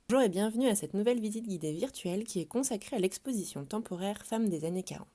Bonjour et bienvenue à cette nouvelle visite guidée virtuelle qui est consacrée à l'exposition temporaire Femmes des années 40.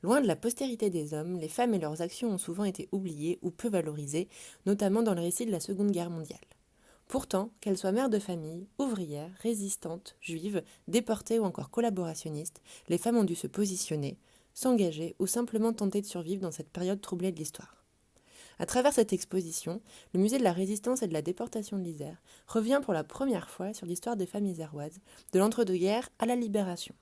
Loin de la postérité des hommes, les femmes et leurs actions ont souvent été oubliées ou peu valorisées, notamment dans le récit de la Seconde Guerre mondiale. Pourtant, qu'elles soient mères de famille, ouvrières, résistantes, juives, déportées ou encore collaborationnistes, les femmes ont dû se positionner, s'engager ou simplement tenter de survivre dans cette période troublée de l'histoire. À travers cette exposition, le musée de la Résistance et de la déportation de l'Isère revient pour la première fois sur l'histoire des femmes iséroises, de l'entre-deux-guerres à la Libération.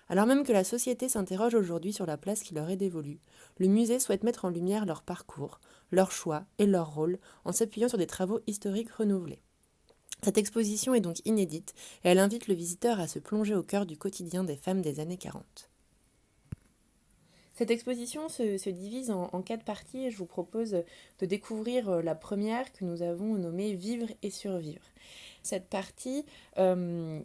Alors même que la société s'interroge aujourd'hui sur la place qui leur est dévolue, le musée souhaite mettre en lumière leur parcours, leurs choix et leur rôle en s'appuyant sur des travaux historiques renouvelés. Cette exposition est donc inédite et elle invite le visiteur à se plonger au cœur du quotidien des femmes des années 40. Cette exposition se divise en quatre parties et je vous propose de découvrir la première que nous avons nommée Vivre et survivre. Cette partie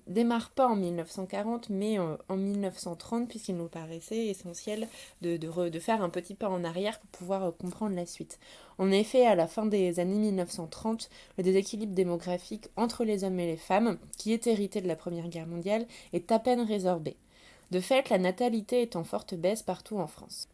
démarre pas en 1940 mais en 1930 puisqu'il nous paraissait essentiel de faire un petit pas en arrière pour pouvoir comprendre la suite. En effet, à la fin des années 1930, le déséquilibre démographique entre les hommes et les femmes, qui est hérité de la Première Guerre mondiale, est à peine résorbé. De fait, la natalité est en forte baisse partout en France.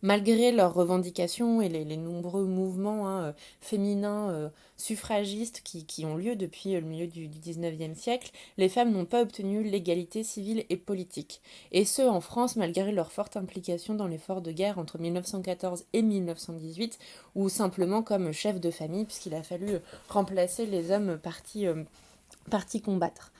Malgré leurs revendications et les nombreux mouvements féminins suffragistes qui ont lieu depuis le milieu du XIXe siècle, les femmes n'ont pas obtenu l'égalité civile et politique. Et ce, en France, malgré leur forte implication dans l'effort de guerre entre 1914 et 1918, ou simplement comme chef de famille, puisqu'il a fallu remplacer les hommes partis combattre.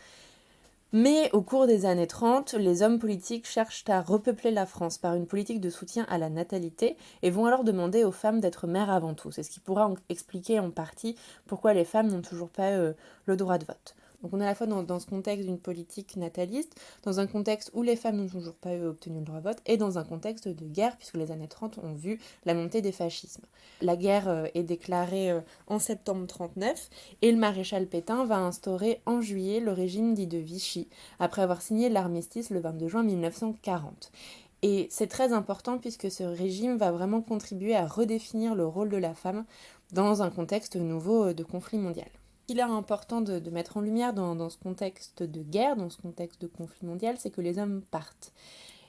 Mais au cours des années 30, les hommes politiques cherchent à repeupler la France par une politique de soutien à la natalité et vont alors demander aux femmes d'être mères avant tout. C'est ce qui pourra expliquer en partie pourquoi les femmes n'ont toujours pas le droit de vote. Donc on est à la fois dans ce contexte d'une politique nataliste, dans un contexte où les femmes n'ont toujours pas obtenu le droit de vote, et dans un contexte de guerre, puisque les années 30 ont vu la montée des fascismes. La guerre est déclarée en septembre 1939, et le maréchal Pétain va instaurer en juillet le régime dit de Vichy, après avoir signé l'armistice le 22 juin 1940. Et c'est très important puisque ce régime va vraiment contribuer à redéfinir le rôle de la femme dans un contexte nouveau de conflit mondial. Ce qu'il est important de mettre en lumière dans ce contexte de guerre, dans ce contexte de conflit mondial, c'est que les hommes partent.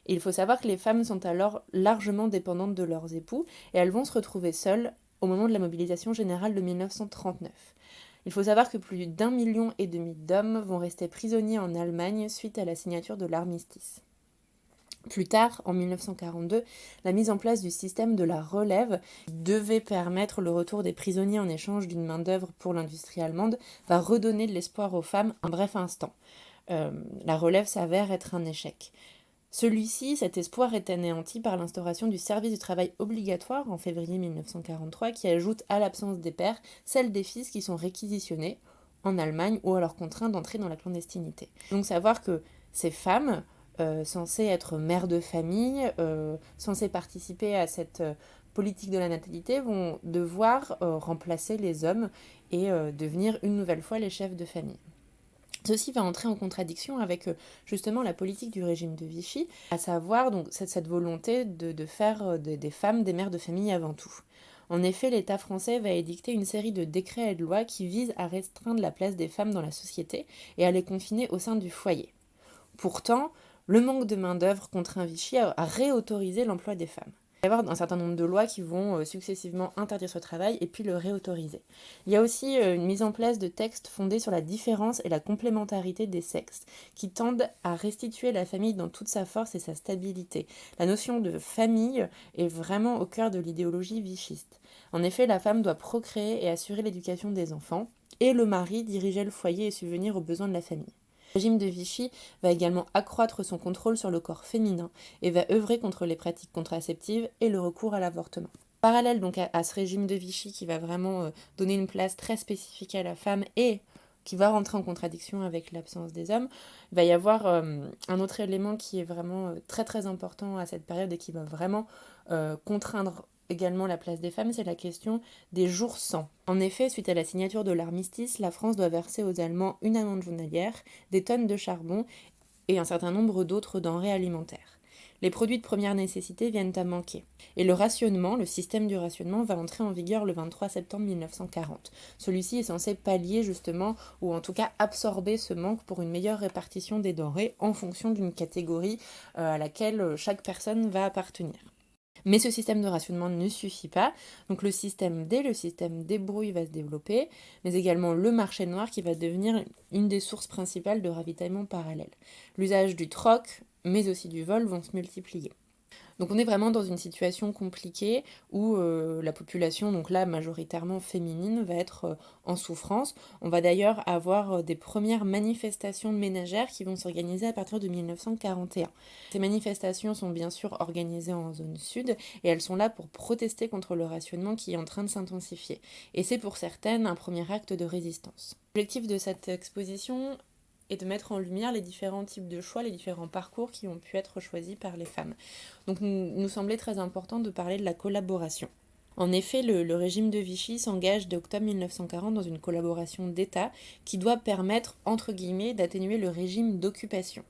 Et il faut savoir que les femmes sont alors largement dépendantes de leurs époux et elles vont se retrouver seules au moment de la mobilisation générale de 1939. Il faut savoir que plus d'1,5 million d'hommes vont rester prisonniers en Allemagne suite à la signature de l'armistice. Plus tard, en 1942, la mise en place du système de la relève, qui devait permettre le retour des prisonniers en échange d'une main-d'œuvre pour l'industrie allemande, va redonner de l'espoir aux femmes un bref instant. La relève s'avère être un échec. Celui-ci, cet espoir est anéanti par l'instauration du service du travail obligatoire en février 1943 qui ajoute à l'absence des pères celle des fils qui sont réquisitionnés en Allemagne ou alors contraints d'entrer dans la clandestinité. Donc savoir que ces femmes, censées être mères de famille, censées participer à cette politique de la natalité, vont devoir remplacer les hommes et devenir une nouvelle fois les chefs de famille. Ceci va entrer en contradiction avec justement la politique du régime de Vichy, à savoir donc cette volonté de faire des femmes des mères de famille avant tout. En effet, l'État français va édicter une série de décrets et de lois qui visent à restreindre la place des femmes dans la société et à les confiner au sein du foyer. Pourtant, le manque de main-d'œuvre contraint Vichy à réautoriser l'emploi des femmes. Il va y avoir un certain nombre de lois qui vont successivement interdire ce travail et puis le réautoriser. Il y a aussi une mise en place de textes fondés sur la différence et la complémentarité des sexes, qui tendent à restituer la famille dans toute sa force et sa stabilité. La notion de famille est vraiment au cœur de l'idéologie vichiste. En effet, la femme doit procréer et assurer l'éducation des enfants, et le mari diriger le foyer et subvenir aux besoins de la famille. Le régime de Vichy va également accroître son contrôle sur le corps féminin et va œuvrer contre les pratiques contraceptives et le recours à l'avortement. Parallèle donc à ce régime de Vichy qui va vraiment donner une place très spécifique à la femme et qui va rentrer en contradiction avec l'absence des hommes, il va y avoir un autre élément qui est vraiment très très important à cette période et qui va vraiment contraindre également la place des femmes, c'est la question des jours sans. En effet, suite à la signature de l'armistice, la France doit verser aux Allemands une amende journalière, des tonnes de charbon et un certain nombre d'autres denrées alimentaires. Les produits de première nécessité viennent à manquer. Et le rationnement, le système du rationnement, va entrer en vigueur le 23 septembre 1940. Celui-ci est censé pallier justement, ou en tout cas absorber ce manque pour une meilleure répartition des denrées en fonction d'une catégorie à laquelle chaque personne va appartenir. Mais ce système de rationnement ne suffit pas, donc le système D, le système débrouille va se développer, mais également le marché noir qui va devenir une des sources principales de ravitaillement parallèle. L'usage du troc, mais aussi du vol, vont se multiplier. Donc on est vraiment dans une situation compliquée où la population, donc là majoritairement féminine, va être en souffrance. On va d'ailleurs avoir des premières manifestations ménagères qui vont s'organiser à partir de 1941. Ces manifestations sont bien sûr organisées en zone sud et elles sont là pour protester contre le rationnement qui est en train de s'intensifier. Et c'est pour certaines un premier acte de résistance. L'objectif de cette exposition et de mettre en lumière les différents types de choix, les différents parcours qui ont pu être choisis par les femmes. Donc il nous semblait très important de parler de la collaboration. En effet, le régime de Vichy s'engage dès octobre 1940 dans une collaboration d'État qui doit permettre, entre guillemets, d'atténuer le régime d'occupation.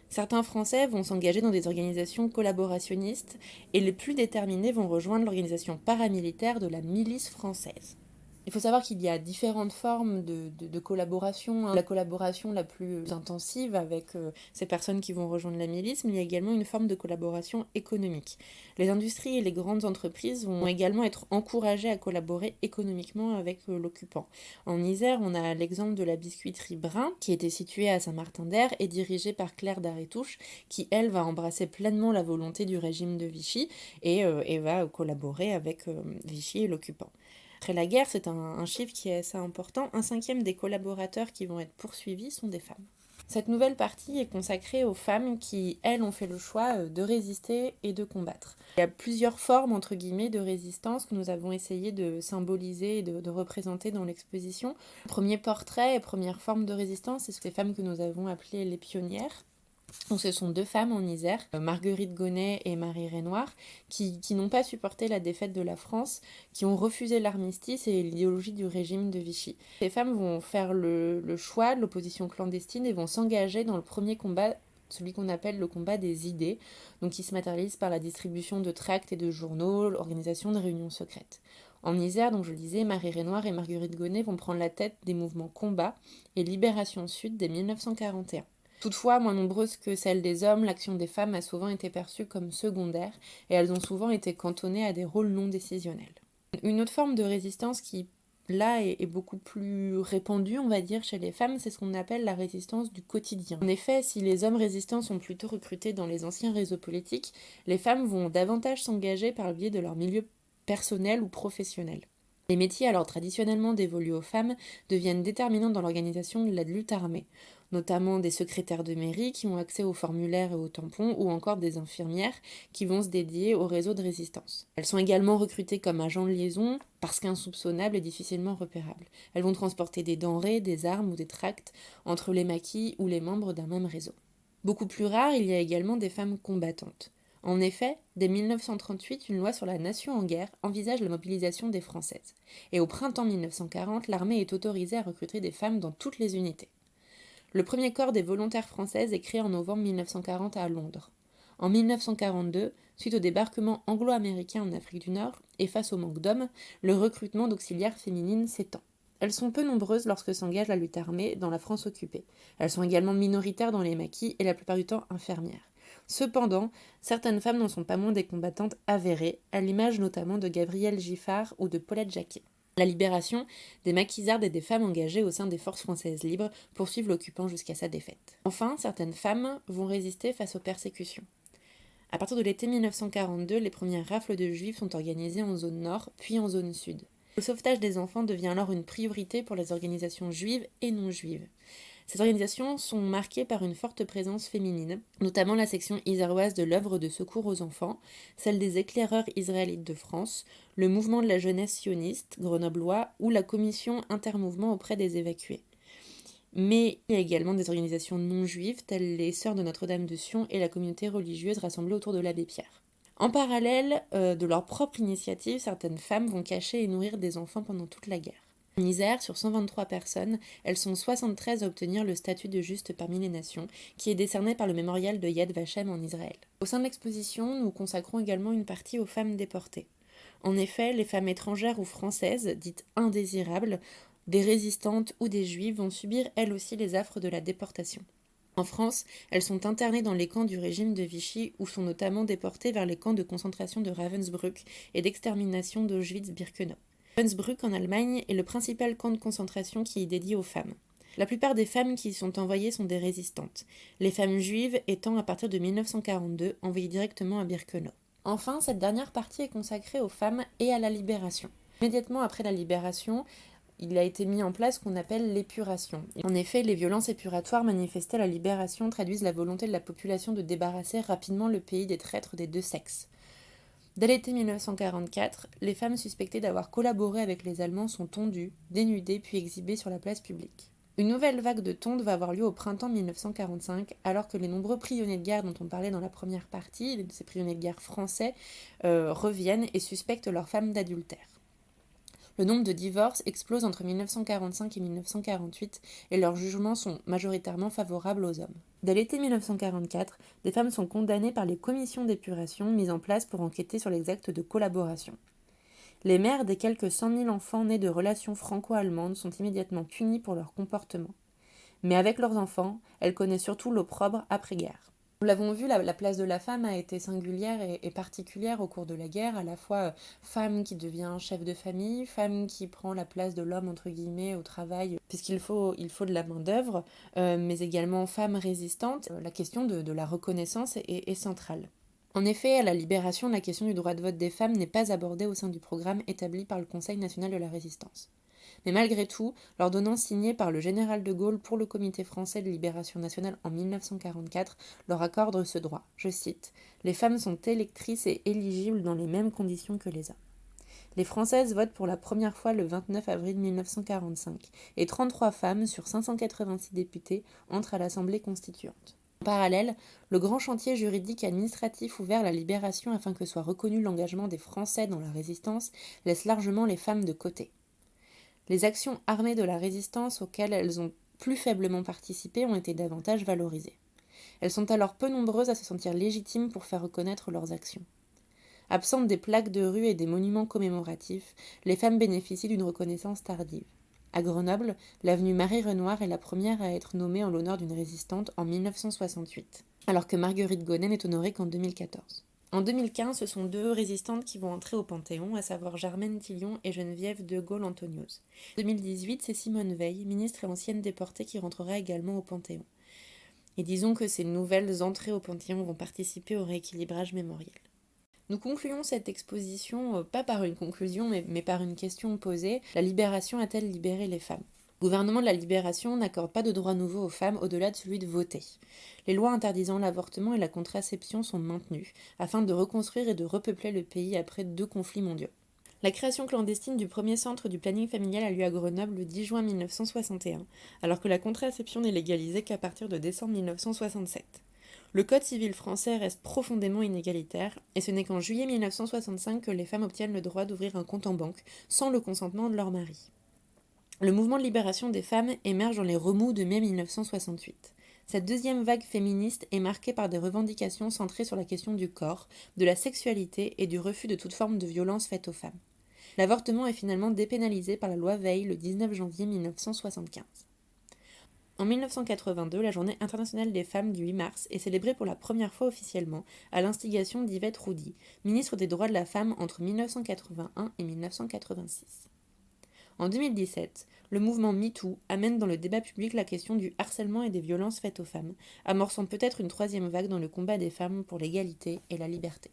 Certains Français vont s'engager dans des organisations collaborationnistes et les plus déterminés vont rejoindre l'organisation paramilitaire de la milice française. Il faut savoir qu'il y a différentes formes de collaboration. La collaboration la plus intensive avec ces personnes qui vont rejoindre la milice, mais il y a également une forme de collaboration économique. Les industries et les grandes entreprises vont également être encouragées à collaborer économiquement avec l'occupant. En Isère, on a l'exemple de la biscuiterie Brun, qui était située à Saint-Martin-d'Hères et dirigée par Claire Darétouche, qui, elle, va embrasser pleinement la volonté du régime de Vichy et va collaborer avec Vichy et l'occupant. Après la guerre, c'est un chiffre qui est assez important, 1/5 des collaborateurs qui vont être poursuivis sont des femmes. Cette nouvelle partie est consacrée aux femmes qui, elles, ont fait le choix de résister et de combattre. Il y a plusieurs formes, entre guillemets, de résistance que nous avons essayé de symboliser et de représenter dans l'exposition. Le premier portrait et première forme de résistance, c'est ces femmes que nous avons appelées les pionnières. Donc ce sont deux femmes en Isère, Marguerite Gonnet et Marie Renoir, qui n'ont pas supporté la défaite de la France, qui ont refusé l'armistice et l'idéologie du régime de Vichy. Ces femmes vont faire le choix de l'opposition clandestine et vont s'engager dans le premier combat, celui qu'on appelle le combat des idées, donc qui se matérialise par la distribution de tracts et de journaux, l'organisation de réunions secrètes. En Isère, donc je le disais, Marie Renoir et Marguerite Gonnet vont prendre la tête des mouvements Combat et Libération Sud dès 1941. Toutefois, moins nombreuses que celle des hommes, l'action des femmes a souvent été perçue comme secondaire et elles ont souvent été cantonnées à des rôles non décisionnels. Une autre forme de résistance qui, là, est beaucoup plus répandue, on va dire, chez les femmes, c'est ce qu'on appelle la résistance du quotidien. En effet, si les hommes résistants sont plutôt recrutés dans les anciens réseaux politiques, les femmes vont davantage s'engager par le biais de leur milieu personnel ou professionnel. Les métiers alors traditionnellement dévolus aux femmes deviennent déterminants dans l'organisation de la lutte armée, notamment des secrétaires de mairie qui ont accès aux formulaires et aux tampons, ou encore des infirmières qui vont se dédier au réseau de résistance. Elles sont également recrutées comme agents de liaison parce qu'insoupçonnables et difficilement repérables. Elles vont transporter des denrées, des armes ou des tracts entre les maquis ou les membres d'un même réseau. Beaucoup plus rare, il y a également des femmes combattantes. En effet, dès 1938, une loi sur la nation en guerre envisage la mobilisation des Françaises. Et au printemps 1940, l'armée est autorisée à recruter des femmes dans toutes les unités. Le premier corps des volontaires françaises est créé en novembre 1940 à Londres. En 1942, suite au débarquement anglo-américain en Afrique du Nord et face au manque d'hommes, le recrutement d'auxiliaires féminines s'étend. Elles sont peu nombreuses lorsque s'engage la lutte armée dans la France occupée. Elles sont également minoritaires dans les maquis et la plupart du temps infirmières. Cependant, certaines femmes n'en sont pas moins des combattantes avérées, à l'image notamment de Gabrielle Giffard ou de Paulette Jacquet. La libération des maquisardes et des femmes engagées au sein des forces françaises libres poursuivent l'occupant jusqu'à sa défaite. Enfin, certaines femmes vont résister face aux persécutions. À partir de l'été 1942, les premières rafles de juifs sont organisées en zone nord, puis en zone sud. Le sauvetage des enfants devient alors une priorité pour les organisations juives et non juives. Ces organisations sont marquées par une forte présence féminine, notamment la section iséroise de l'œuvre de secours aux enfants, celle des éclaireurs israélites de France, le mouvement de la jeunesse sioniste grenoblois ou la commission intermouvement auprès des évacués. Mais il y a également des organisations non juives, telles les Sœurs de Notre-Dame de Sion et la communauté religieuse rassemblée autour de l'abbé Pierre. En parallèle de leur propre initiative, certaines femmes vont cacher et nourrir des enfants pendant toute la guerre. En Isère, sur 123 personnes, elles sont 73 à obtenir le statut de juste parmi les nations, qui est décerné par le mémorial de Yad Vashem en Israël. Au sein de l'exposition, nous consacrons également une partie aux femmes déportées. En effet, les femmes étrangères ou françaises, dites indésirables, des résistantes ou des juives vont subir elles aussi les affres de la déportation. En France, elles sont internées dans les camps du régime de Vichy ou sont notamment déportées vers les camps de concentration de Ravensbrück et d'extermination d'Auschwitz-Birkenau. Ravensbrück en Allemagne est le principal camp de concentration qui est dédié aux femmes. La plupart des femmes qui y sont envoyées sont des résistantes, les femmes juives étant à partir de 1942 envoyées directement à Birkenau. Enfin, cette dernière partie est consacrée aux femmes et à la libération. Immédiatement après la libération, il a été mis en place ce qu'on appelle l'épuration. En effet, les violences épuratoires manifestées à la libération traduisent la volonté de la population de débarrasser rapidement le pays des traîtres des deux sexes. Dès l'été 1944, les femmes suspectées d'avoir collaboré avec les Allemands sont tondues, dénudées puis exhibées sur la place publique. Une nouvelle vague de tonte va avoir lieu au printemps 1945, alors que les nombreux prisonniers de guerre dont on parlait dans la première partie, ces prisonniers de guerre français, reviennent et suspectent leurs femmes d'adultère. Le nombre de divorces explose entre 1945 et 1948 et leurs jugements sont majoritairement favorables aux hommes. Dès l'été 1944, des femmes sont condamnées par les commissions d'épuration mises en place pour enquêter sur les actes de collaboration. Les mères des quelques 100 000 enfants nés de relations franco-allemandes sont immédiatement punies pour leur comportement. Mais avec leurs enfants, elles connaissent surtout l'opprobre après-guerre. Nous l'avons vu, la place de la femme a été singulière et particulière au cours de la guerre, à la fois femme qui devient chef de famille, femme qui prend la place de l'homme entre guillemets au travail, puisqu'il faut de la main-d'œuvre, mais également femme résistante. La question de la reconnaissance est centrale. En effet, à la Libération, la question du droit de vote des femmes n'est pas abordée au sein du programme établi par le Conseil national de la résistance. Mais malgré tout, l'ordonnance signée par le général de Gaulle pour le Comité français de libération nationale en 1944 leur accorde ce droit. Je cite : « Les femmes sont électrices et éligibles dans les mêmes conditions que les hommes. » Les Françaises votent pour la première fois le 29 avril 1945 et 33 femmes sur 586 députés entrent à l'Assemblée constituante. En parallèle, le grand chantier juridique et administratif ouvert à la libération afin que soit reconnu l'engagement des Français dans la résistance laisse largement les femmes de côté. Les actions armées de la résistance auxquelles elles ont plus faiblement participé ont été davantage valorisées. Elles sont alors peu nombreuses à se sentir légitimes pour faire reconnaître leurs actions. Absentes des plaques de rue et des monuments commémoratifs, les femmes bénéficient d'une reconnaissance tardive. À Grenoble, l'avenue Marie-Renoir est la première à être nommée en l'honneur d'une résistante en 1968, alors que Marguerite Gonnet n'est honorée qu'en 2014. En 2015, ce sont deux résistantes qui vont entrer au Panthéon, à savoir Germaine Tillion et Geneviève de Gaulle-Antonios. En 2018, c'est Simone Veil, ministre et ancienne déportée, qui rentrera également au Panthéon. Et disons que ces nouvelles entrées au Panthéon vont participer au rééquilibrage mémoriel. Nous concluons cette exposition, pas par une conclusion, mais par une question posée. La libération a-t-elle libéré les femmes ? Le gouvernement de la Libération n'accorde pas de droit nouveau aux femmes au-delà de celui de voter. Les lois interdisant l'avortement et la contraception sont maintenues, afin de reconstruire et de repeupler le pays après 2 conflits mondiaux. La création clandestine du premier centre du planning familial a lieu à Grenoble le 10 juin 1961, alors que la contraception n'est légalisée qu'à partir de décembre 1967. Le Code civil français reste profondément inégalitaire, et ce n'est qu'en juillet 1965 que les femmes obtiennent le droit d'ouvrir un compte en banque, sans le consentement de leur mari. Le mouvement de libération des femmes émerge dans les remous de mai 1968. Cette deuxième vague féministe est marquée par des revendications centrées sur la question du corps, de la sexualité et du refus de toute forme de violence faite aux femmes. L'avortement est finalement dépénalisé par la loi Veil le 19 janvier 1975. En 1982, la Journée internationale des femmes du 8 mars est célébrée pour la première fois officiellement à l'instigation d'Yvette Roudy, ministre des Droits de la Femme entre 1981 et 1986. En 2017, le mouvement MeToo amène dans le débat public la question du harcèlement et des violences faites aux femmes, amorçant peut-être une 3e vague dans le combat des femmes pour l'égalité et la liberté.